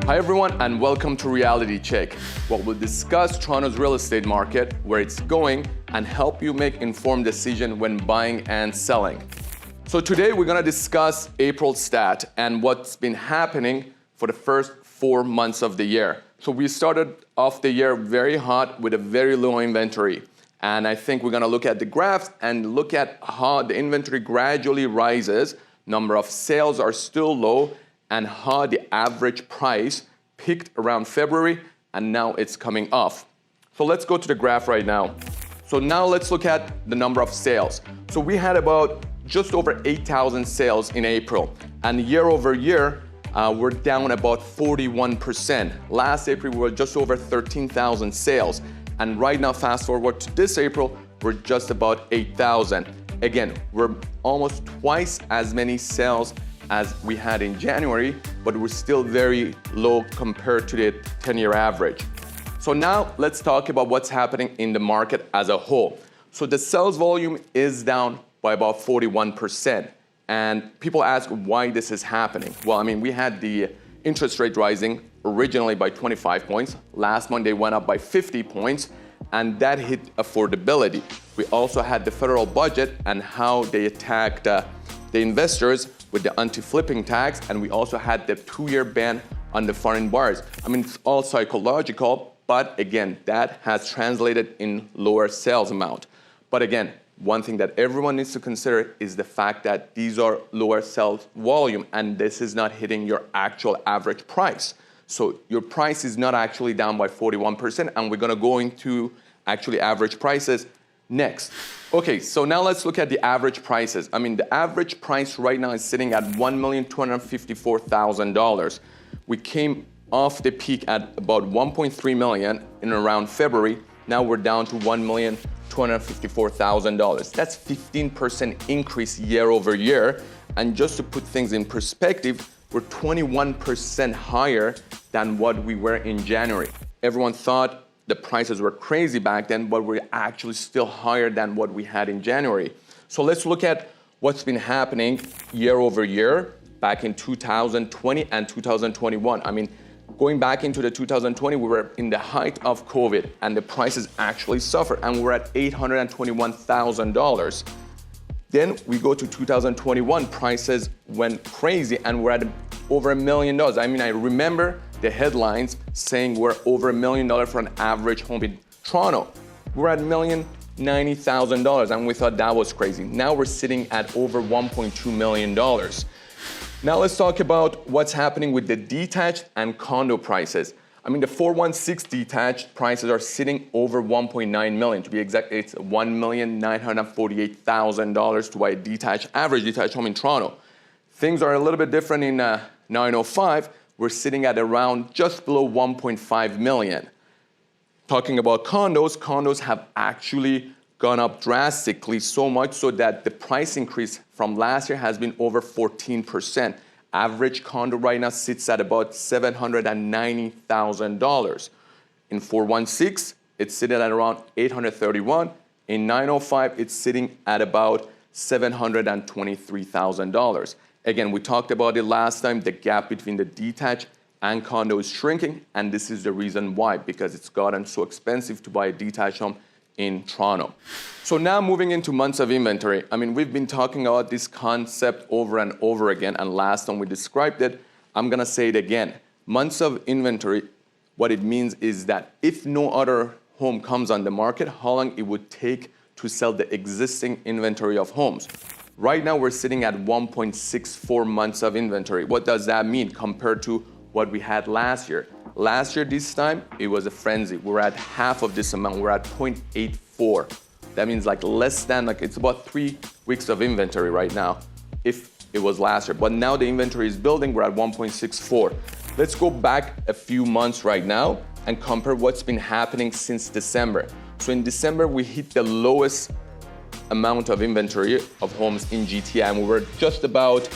Hi everyone and welcome to Reality Check, where we'll discuss Toronto's real estate market, where it's going, and help you make informed decisions when buying and selling. So today we're going to discuss April stat and what's been happening for the first 4 months of the year. So we started off the year very hot with a very low inventory. And I think we're going to look at the graphs and look at how the inventory gradually rises, number of sales are still low, and how the average price peaked around February and now it's coming off. So let's go to the graph right now. So now let's look at the number of sales. So we had about just over 8,000 sales in April, and year over year, we're down about 41%. Last April, we were just over 13,000 sales. And right now, fast forward to this April, we're just about 8,000. Again, we're almost twice as many sales as we had in January, but we're still very low compared to the 10-year average. So now let's talk about what's happening in the market as a whole. So the sales volume is down by about 41%. And people ask why this is happening. Well, I mean, we had the interest rate rising originally by 25 points. Last month, they went up by 50 points, and that hit affordability. We also had the federal budget and how they attacked the investors with the anti-flipping tax, and we also had the 2-year ban on the foreign buyers. I mean, it's all psychological, but again, that has translated in lower sales amount. But again, one thing that everyone needs to consider is the fact that these are lower sales volume, and this is not hitting your actual average price. So your price is not actually down by 41%, and we're gonna go into actually average prices next. Okay, so now let's look at the average prices. I mean, the average price right now is sitting at $1,254,000. We came off the peak at about 1.3 million in around February. Now we're down to $1,254,000. That's 15% increase year over year. And just to put things in perspective, we're 21% higher than what we were in January. Everyone thought the prices were crazy back then, but we're actually still higher than what we had in January. So let's look at what's been happening year over year back in 2020 and 2021. I mean, going back into the 2020, we were in the height of COVID and the prices actually suffered, and we're at $821,000. Then we go to 2021, prices went crazy and we're at over $1 million. I mean, I remember the headlines saying we're over $1 million for an average home in Toronto. We're at $1,090,000 and we thought that was crazy. Now we're sitting at over $1.2 million. Now let's talk about what's happening with the detached and condo prices. I mean, the 416 detached prices are sitting over 1.9 million. To be exact, it's $1,948,000 to buy a average detached home in Toronto. Things are a little bit different in 905. We're sitting at around just below 1.5 million. Talking about condos, condos have actually gone up drastically, so much so that the price increase from last year has been over 14%. Average condo right now sits at about $790,000. In 416, it's sitting at around $831. In 905, it's sitting at about $723,000. Again, we talked about it last time, the gap between the detached and condo is shrinking, and this is the reason why, because it's gotten so expensive to buy a detached home in Toronto. So now moving into months of inventory. I mean, we've been talking about this concept over and over again, and last time we described it, I'm gonna say it again. Months of inventory, what it means is that if no other home comes on the market, how long it would take to sell the existing inventory of homes. Right now, we're sitting at 1.64 months of inventory. What does that mean compared to what we had last year? Last year, this time, it was a frenzy. We're at half of this amount. We're at 0.84. That means like less than, it's about 3 weeks of inventory right now, if it was last year. But now the inventory is building, we're at 1.64. Let's go back a few months right now and compare what's been happening since December. So in December, we hit the lowest amount of inventory of homes in GTA, and we were just about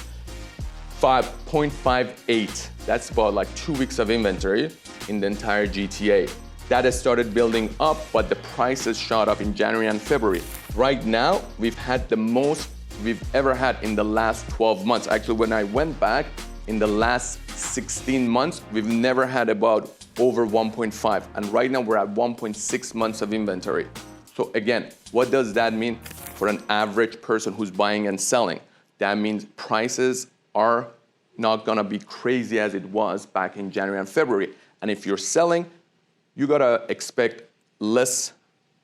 5.58. That's about like 2 weeks of inventory in the entire GTA. That has started building up, but the prices shot up in January and February. Right now, we've had the most we've ever had in the last 12 months. Actually, when I went back in the last 16 months, we've never had about over 1.5. And right now we're at 1.6 months of inventory. So again, what does that mean for an average person who's buying and selling? That means prices are not gonna be crazy as it was back in January and February. And if you're selling, you gotta expect less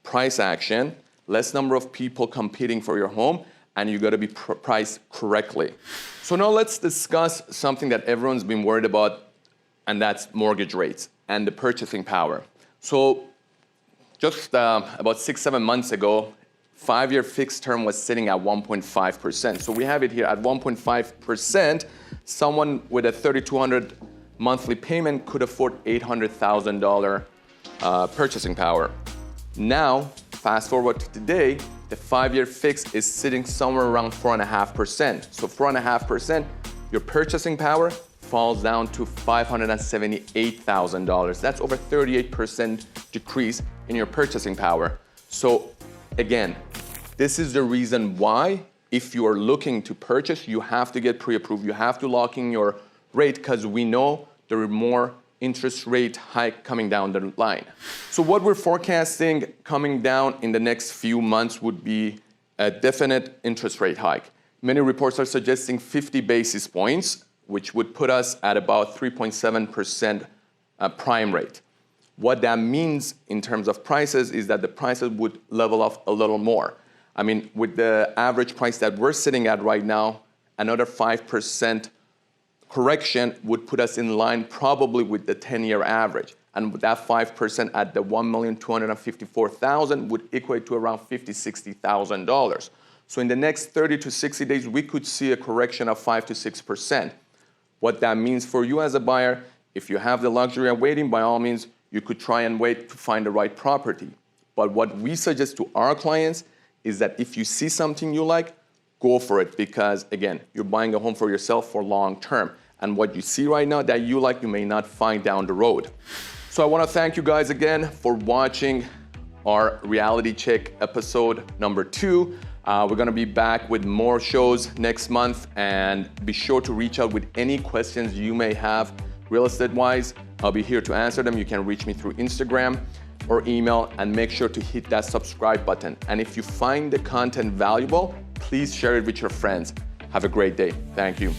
price action, less number of people competing for your home, and you gotta be priced correctly. So now let's discuss something that everyone's been worried about, and that's mortgage rates and the purchasing power. So just about 6-7 months ago, 5-year fixed term was sitting at 1.5%. So we have it here at 1.5%. Someone with a $3,200 monthly payment could afford $800,000 purchasing power. Now, fast forward to today, the 5-year fix is sitting somewhere around 4.5%. So 4.5%, your purchasing power falls down to $578,000. That's over 38% decrease in your purchasing power. So again, this is the reason why if you are looking to purchase, you have to get pre-approved. You have to lock in your rate because we know there are more interest rate hike coming down the line. So what we're forecasting coming down in the next few months would be a definite interest rate hike. Many reports are suggesting 50 basis points, which would put us at about 3.7% prime rate. What that means in terms of prices is that the prices would level off a little more. I mean, with the average price that we're sitting at right now, another 5% correction would put us in line probably with the 10-year average. And with that 5% at the $1,254,000 would equate to around $50,000, $60,000. So in the next 30 to 60 days, we could see a correction of 5 to 6%. What that means for you as a buyer, if you have the luxury of waiting, by all means, you could try and wait to find the right property. But what we suggest to our clients is that if you see something you like, go for it because, again, you're buying a home for yourself for long term. And what you see right now that you like, you may not find down the road. So I want to thank you guys again for watching our reality check episode number 2. We're going to be back with more shows next month, and be sure to reach out with any questions you may have real estate wise. I'll be here to answer them. You can reach me through Instagram or email, and make sure to hit that subscribe button. And if you find the content valuable, please share it with your friends. Have a great day. Thank you.